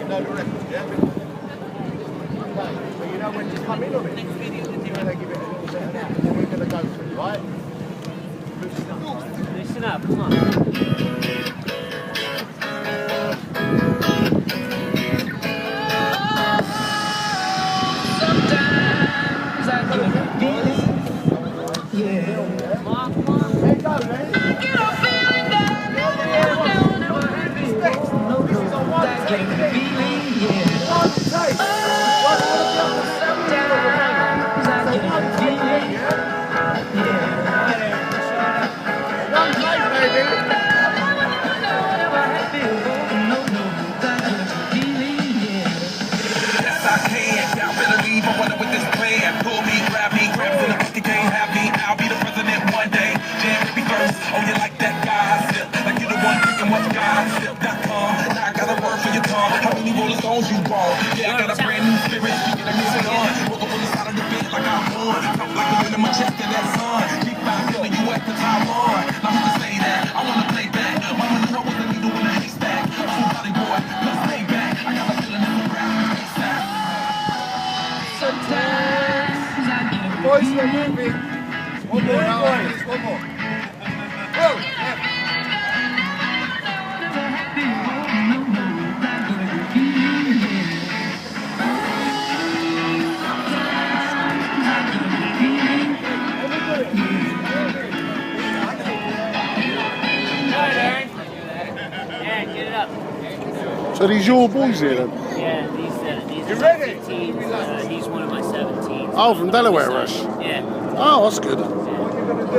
know the record, yeah? Okay, so you know when to come in on it? Next video, when they give it a little bit of that, and then we're going to go through, right? Listen up, come on. Sometimes I get a feeling, yeah. Come on, come on. There you go, man. I get a feeling that I'll never have it. No, I get a feeling, yeah. One take. Sometimes I get a feeling, yeah. One take, baby. Yes, I can. Y'all better leave. I wanna with this plan. Pull me, grab me, grab from the bucket, can't have me. I'll be the president one day. Jam me first. Oh, you like that gossip? Like you the one picking what's gossip.com. Now I got a word for your tongue. How many Rolling Stones you want? Yeah, I got a brand new spirit. Speaking of music on. Woke up on the side of the bed like I'm on. Talk like the wind in my chest and that sun. Keep on feeling you at the Taiwan. Now who can say that? I wanna play back. Mama knew I wasn't needle in a haystack. I'm a body boy. Let's lay back. I got a feeling it's a rap. Sometimes I get a Boys, we're moving. One more now, please. One more. Whoa. Yeah, get it up. So these your boys here then? Yeah, these You are ready? 15s. He's one of my 17s. Oh, from Delaware Rush. Yeah. Oh, that's good. What are you going to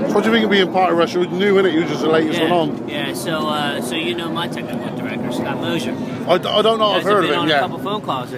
do? What do you think of being part of Rush? You knew, innit? You were just the latest Yeah, one on. yeah. So you know my technical director, Scott Mosier. I don't know. I've heard of been him, on yeah. a couple phone calls.